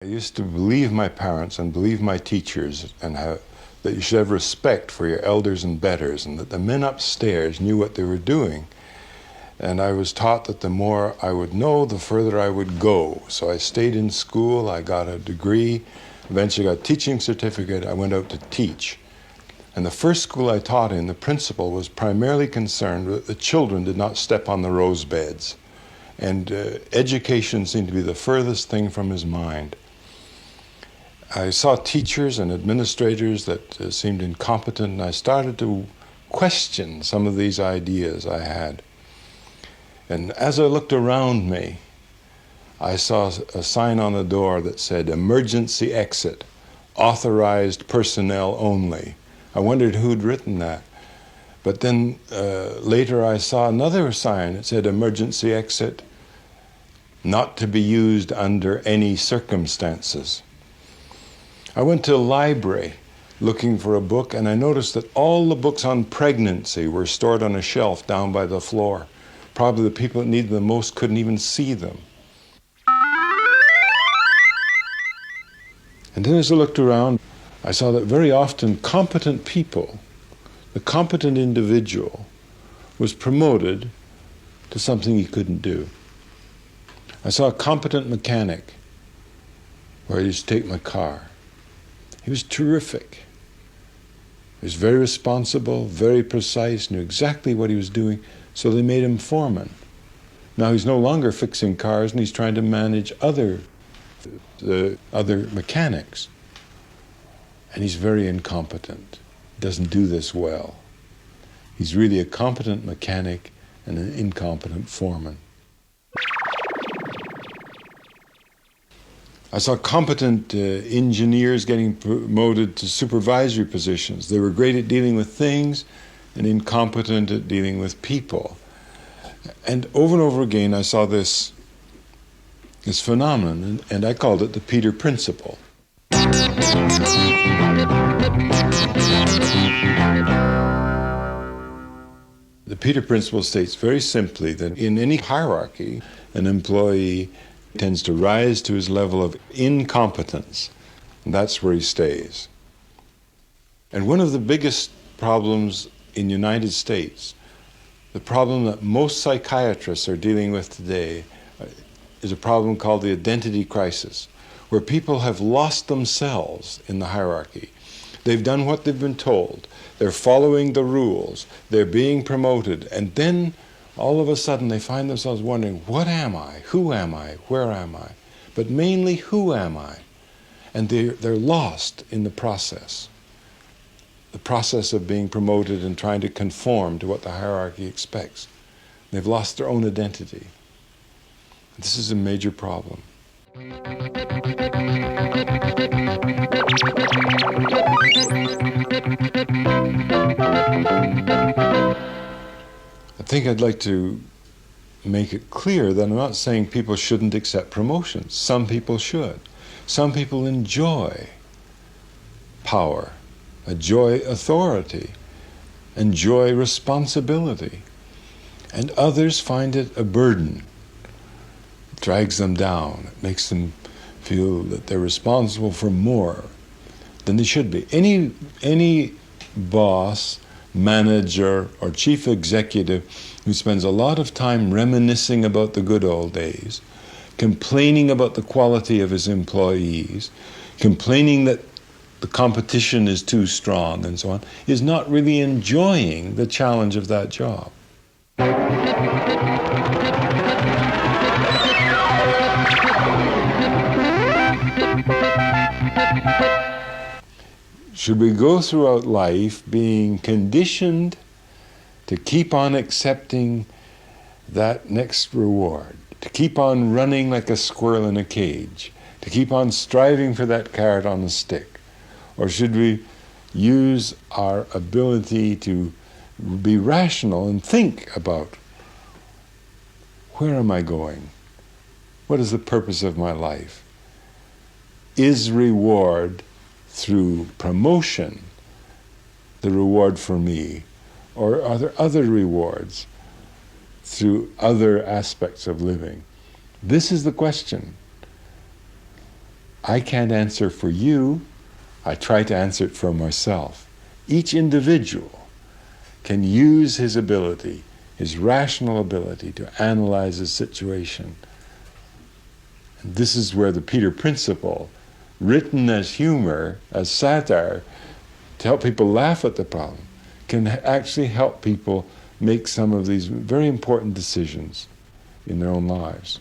I used to believe my parents and believe my teachers and that you should have respect for your elders and betters, and that the men upstairs knew what they were doing. And I was taught that the more I would know, the further I would go. So I stayed in school, I got a degree, eventually got a teaching certificate, I went out to teach. And the first school I taught in, the principal was primarily concerned that the children did not step on the rose beds. And education seemed to be the furthest thing from his mind. I saw teachers and administrators that seemed incompetent, and I started to question some of these ideas I had. And as I looked around me, I saw a sign on the door that said, "Emergency exit, authorized personnel only." I wondered who'd written that. But then later I saw another sign that said, "Emergency exit, not to be used under any circumstances." I went to a library looking for a book, and I noticed that all the books on pregnancy were stored on a shelf down by the floor. Probably the people that needed them most couldn't even see them. And then as I looked around, I saw that very often competent people, the competent individual, was promoted to something he couldn't do. I saw a competent mechanic where I used to take my car. He was terrific. He was very responsible, very precise, knew exactly what he was doing, so they made him foreman. Now he's no longer fixing cars, and he's trying to manage the other mechanics. And he's very incompetent. He doesn't do this well. He's really a competent mechanic and an incompetent foreman. I saw competent engineers getting promoted to supervisory positions. They were great at dealing with things and incompetent at dealing with people. And over again I saw this phenomenon, and I called it the Peter Principle. The Peter Principle states very simply that in any hierarchy, an employee tends to rise to his level of incompetence, and that's where he stays. And one of the biggest problems in the United States, the problem that most psychiatrists are dealing with today, is a problem called the identity crisis, where people have lost themselves in the hierarchy. They've done what they've been told. They're following the rules. They're being promoted. And then all of a sudden they find themselves wondering, what am I? Who am I? Where am I? But mainly, who am I? And they're lost in the process of being promoted and trying to conform to what the hierarchy expects. They've lost their own identity. This is a major problem. I think I'd like to make it clear that I'm not saying people shouldn't accept promotions. Some people should. Some people enjoy power, enjoy authority, enjoy responsibility. And others find it a burden. It drags them down. It makes them feel that they're responsible for more than they should be. Any boss, manager, or chief executive who spends a lot of time reminiscing about the good old days, complaining about the quality of his employees, complaining that the competition is too strong and so on, is not really enjoying the challenge of that job. Should we go throughout life being conditioned to keep on accepting that next reward, to keep on running like a squirrel in a cage, to keep on striving for that carrot on a stick? Or should we use our ability to be rational and think about, where am I going? What is the purpose of my life? Is reward through promotion the reward for me? Or are there other rewards through other aspects of living? This is the question. I can't answer for you. I try to answer it for myself. Each individual can use his ability, his rational ability, to analyze a situation. And this is where the Peter Principle, written as humor, as satire, to help people laugh at the problem, can actually help people make some of these very important decisions in their own lives.